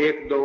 1-2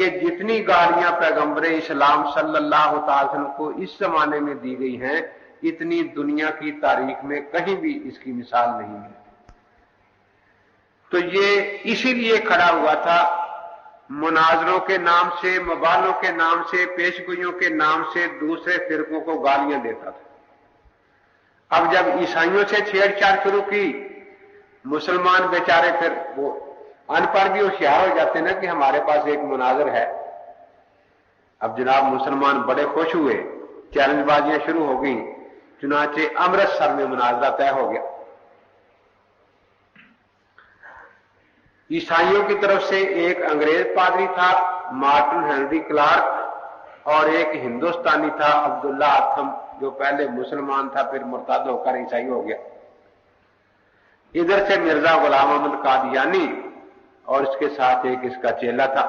کہ جتنی گالیاں پیغمبر اسلام صلی اللہ تعالی وسلم کو اس زمانے میں دی گئی ہیں اتنی دنیا کی تاریخ میں کہیں بھی اس کی مثال نہیں ہے۔ تو یہ اسی لیے کھڑا ہوا تھا، مناظروں کے نام سے، مبالوں کے نام سے، پیشگوئیوں کے نام سے دوسرے فرقوں کو گالیاں دیتا تھا۔ اب جب عیسائیوں سے چھیڑ چھاڑ شروع کی، مسلمان بیچارے پھر وہ ان پڑھ بھی ہوشیار ہو جاتے نا کہ ہمارے پاس ایک مناظر ہے۔ اب جناب مسلمان بڑے خوش ہوئے، چیلنج بازیاں شروع ہو گئیں، چنانچہ امرتسر میں مناظرہ طے ہو گیا۔ عیسائیوں کی طرف سے ایک انگریز پادری تھا مارٹن ہنری کلارک، اور ایک ہندوستانی تھا عبداللہ اتھم، جو پہلے مسلمان تھا پھر مرتد ہو کر عیسائی ہو گیا۔ ادھر سے مرزا غلام احمد قادیانی اور اس کے ساتھ ایک اس کا چیلا تھا۔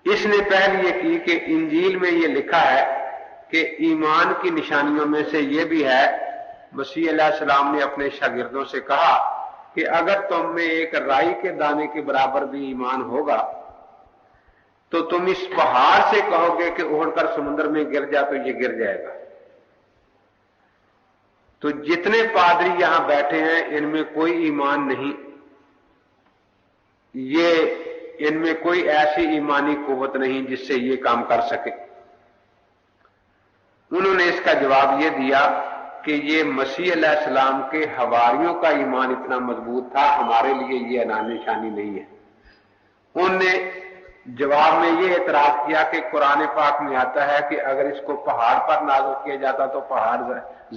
اس نے پہل یہ کی کہ انجیل میں یہ لکھا ہے کہ ایمان کی نشانیوں میں سے یہ بھی ہے، مسیح علیہ السلام نے اپنے شاگردوں سے کہا کہ اگر تم میں ایک رائی کے دانے کے برابر بھی ایمان ہوگا تو تم اس پہاڑ سے کہو گے کہ اڑ کر سمندر میں گر جا تو یہ گر جائے گا۔ تو جتنے پادری یہاں بیٹھے ہیں ان میں کوئی ایمان نہیں، ان میں کوئی ایسی ایمانی قوت نہیں جس سے یہ کام کر سکے۔ انہوں نے اس کا جواب یہ دیا کہ یہ مسیح علیہ السلام کے حواریوں کا ایمان اتنا مضبوط تھا، ہمارے لیے یہ نشانی نہیں ہے۔ انہوں نے جواب میں یہ اعتراض کیا کہ قرآن پاک میں آتا ہے کہ اگر اس کو پہاڑ پر نازل کیا جاتا تو پہاڑ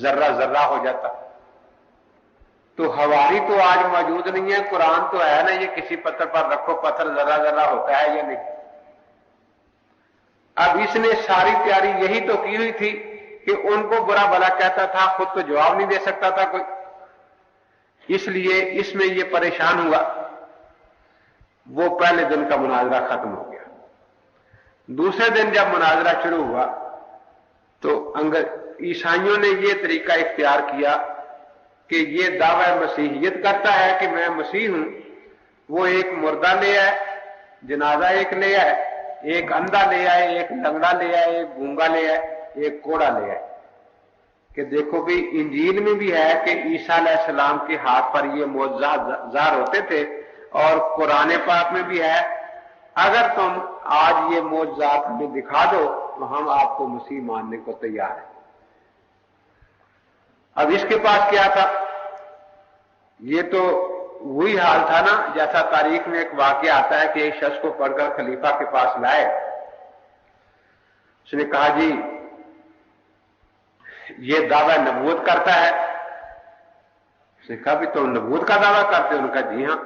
ذرہ ذرہ ہو جاتا، تو حواری تو آج موجود نہیں ہے، قرآن تو ہے نا، یہ کسی پتھر پر رکھو پتھر ذرہ ذرہ ہوتا ہے یا نہیں؟ اب اس نے ساری تیاری یہی تو کی ہوئی تھی کہ ان کو برا بھلا کہتا تھا، خود تو جواب نہیں دے سکتا تھا کوئی، اس لیے اس میں یہ پریشان ہوا۔ وہ پہلے دن کا مناظرہ ختم ہو گیا۔ دوسرے دن جب مناظرہ شروع ہوا تو عیسائیوں نے یہ طریقہ اختیار کیا کہ یہ دعوی مسیحیت کرتا ہے کہ میں مسیح ہوں، وہ ایک مردہ لے آئے، جنازہ ایک لے آئے، ایک اندھا لے آئے، ایک لنگڑا لے آئے، ایک گونگا لے آئے، ایک کوڑا لے آئے، کہ دیکھو بھی انجیل میں بھی ہے کہ عیسیٰ علیہ السلام کے ہاتھ پر یہ معجزات ظاہر ہوتے تھے، اور قرآن پاک میں بھی ہے، اگر تم آج یہ معجزات ہمیں دکھا دو تو ہم آپ کو مسیح ماننے کو تیار ہیں۔ اب اس کے پاس کیا تھا؟ یہ تو وہی حال تھا نا جیسا تاریخ میں ایک واقعہ آتا ہے کہ ایک شخص کو پڑھ کر خلیفہ کے پاس لائے، اس نے کہا جی یہ دعویٰ نبوت کرتا ہے۔ اس نے کہا بھی تم نبوت کا دعویٰ کرتے ہو؟ انہوں نے کہا جی ہاں،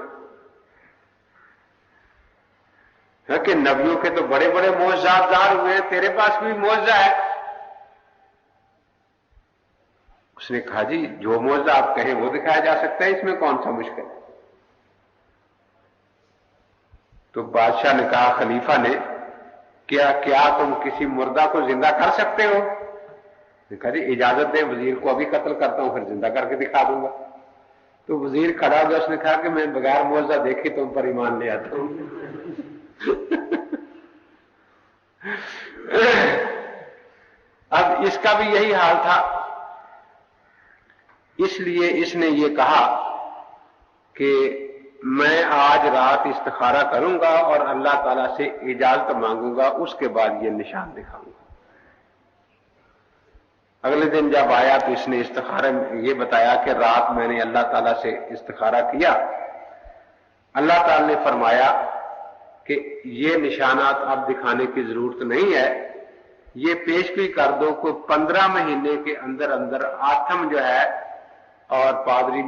کہ نبیوں کے تو بڑے بڑے معجزات ظاہر ہوئے ہیں، تیرے پاس بھی معجزہ ہے؟ اس نے کہا جی جو معجزہ آپ کہیں وہ دکھایا جا سکتا ہے، اس میں کون سا مشکل ہے؟ تو بادشاہ نے کہا، خلیفہ نے، کیا تم کسی مردہ کو زندہ کر سکتے ہو؟ اس نے کہا جی اجازت دیں، وزیر کو ابھی قتل کرتا ہوں پھر زندہ کر کے دکھا دوں گا۔ تو وزیر کھڑا ہو گیا، اس نے کہا کہ میں بغیر معجزہ دیکھے تم پر ایمان لے آتا ہوں۔ اب اس کا بھی یہی حال تھا، اس لیے اس نے یہ کہا کہ میں آج رات استخارہ کروں گا اور اللہ تعالیٰ سے اجازت مانگوں گا، اس کے بعد یہ نشان دکھاؤں گا۔ اگلے دن جب آیا تو اس نے استخارہ میں یہ بتایا کہ رات میں نے اللہ تعالیٰ سے استخارہ کیا، اللہ تعالیٰ نے فرمایا کہ یہ نشانات اب دکھانے کی ضرورت نہیں ہے، یہ پیشگوئی کر دو کوئی 15 مہینے کے اندر اندر آتم جو ہے اور پادری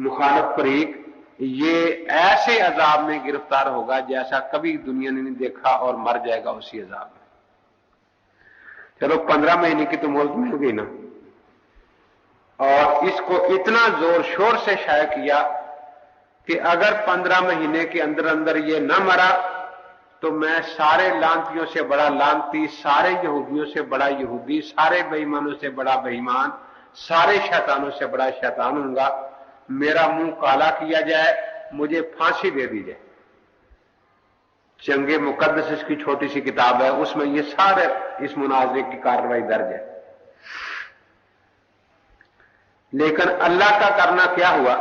مخالف فریق یہ ایسے عذاب میں گرفتار ہوگا جیسا کبھی دنیا نے نہیں دیکھا، اور مر جائے گا اسی عذاب میں۔ چلو 15 مہینے کی تو مہلت مل گئی نا، اور اس کو اتنا زور شور سے شائع کیا کہ اگر 15 مہینے کے اندر اندر یہ نہ مرا تو میں سارے لانتیوں سے بڑا لانتی، سارے یہودیوں سے بڑا یہودی، سارے بے ایمانوں سے بڑا بے ایمان، سارے شیطانوں سے بڑا شیطان ہوں گا، میرا منہ کالا کیا جائے مجھے پھانسی دے دی جائے۔ جنگ مقدس اس کی چھوٹی سی کتاب ہے، اس میں یہ سارے اس مناظرے کی کارروائی درج ہے۔ لیکن اللہ کا کرنا کیا ہوا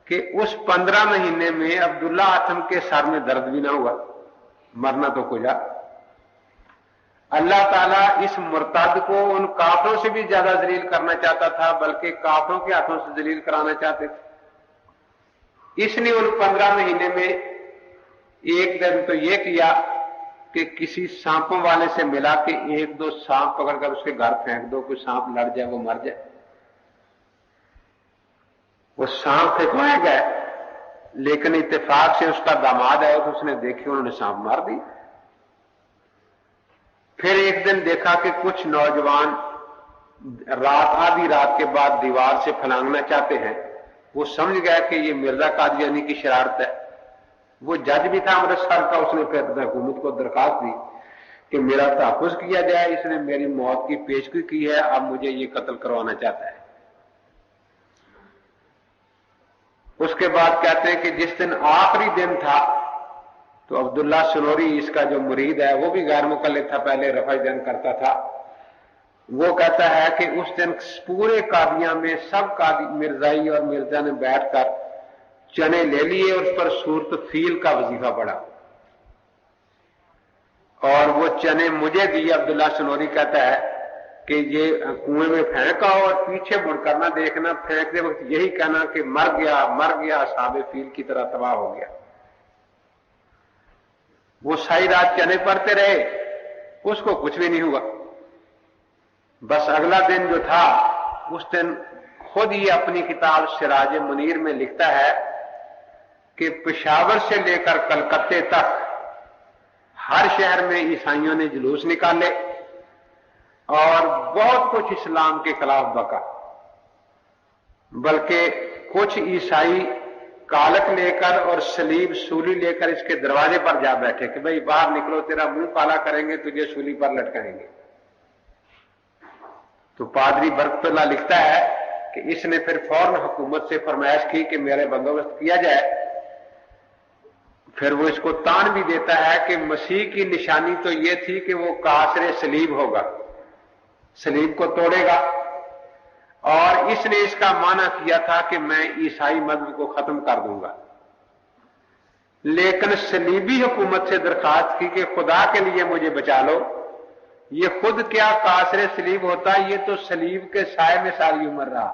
کہ اس 15 مہینے میں عبداللہ آتم کے سر میں درد بھی نہ ہوا، مرنا تو کجا۔ اللہ تعالیٰ اس مرتد کو ان کافروں سے بھی زیادہ ذلیل کرنا چاہتا تھا، بلکہ کافروں کے ہاتھوں سے ذلیل کرانا چاہتے تھے۔ اس نے ان 15 مہینے میں ایک دن تو یہ کیا کہ کسی سانپوں والے سے ملا کہ ایک دو سانپ پکڑ کر اس کے گھر پھینک دو، کوئی سانپ لڑ جائے وہ مر جائے۔ وہ سانپ پھینکوائے گئے، لیکن اتفاق سے اس کا داماد ہے تو اس نے دیکھی، انہوں نے سانپ مار دی۔ پھر ایک دن دیکھا کہ کچھ نوجوان رات آدھی رات کے بعد دیوار سے پھلانگنا چاہتے ہیں۔ وہ سمجھ گیا کہ یہ مرزا قادیانی کی شرارت ہے۔ وہ جج بھی تھا امرتسر کا، اس نے پھر حکومت کو درخواست دی کہ میرا تحفظ کیا جائے، اس نے میری موت کی پیشگوئی کی ہے، اب مجھے یہ قتل کروانا چاہتا ہے۔ اس کے بعد کہتے ہیں کہ جس دن آخری دن تھا تو عبداللہ سنوری اس کا جو مرید ہے، وہ بھی غیر مقلد تھا، پہلے رفع دین کرتا تھا، وہ کہتا ہے کہ اس دن پورے قاضیاں میں سب قاضی مرزائی اور مرزا نے بیٹھ کر چنے لے لیے اور اس پر صورت فیل کا وظیفہ پڑھا، اور وہ چنے مجھے دیے۔ عبداللہ سنوری کہتا ہے کہ یہ کنویں میں پھینکا اور پیچھے مڑ کر نہ دیکھنا، پھینکتے وقت یہی کہنا کہ مر گیا اصحاب فیل کی طرح تباہ ہو گیا۔ وہ ساری رات چنے پڑھتے رہے، اس کو کچھ بھی نہیں ہوا۔ بس اگلا دن جو تھا، اس دن خود ہی اپنی کتاب سراج منیر میں لکھتا ہے کہ پشاور سے لے کر کلکتے تک ہر شہر میں عیسائیوں نے جلوس نکالے اور بہت کچھ اسلام کے خلاف بکا، بلکہ کچھ عیسائی کالک لے کر اور صلیب سولی لے کر اس کے دروازے پر جا بیٹھے کہ بھئی باہر نکلو، تیرا منہ کالا کریں گے، تجھے سولی پر لٹکائیں گے۔ تو پادری برکت اللہ لکھتا ہے کہ اس نے پھر فوراً حکومت سے فرمائش کی کہ میرے بندوبست کیا جائے۔ پھر وہ اس کو تان بھی دیتا ہے کہ مسیح کی نشانی تو یہ تھی کہ وہ کاسر صلیب ہوگا، صلیب کو توڑے گا، اور اس نے اس کا معنی کیا تھا کہ میں عیسائی مذہب کو ختم کر دوں گا۔ لیکن صلیبی حکومت سے درخواست کی کہ خدا کے لیے مجھے بچا لو، یہ خود کیا کاسر صلیب ہوتا، یہ تو صلیب کے سائے میں ساری عمر رہا،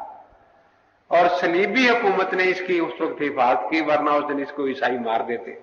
اور صلیبی حکومت نے اس کی اس وقت حفاظت کی، ورنہ اس دن اس کو عیسائی مار دیتے۔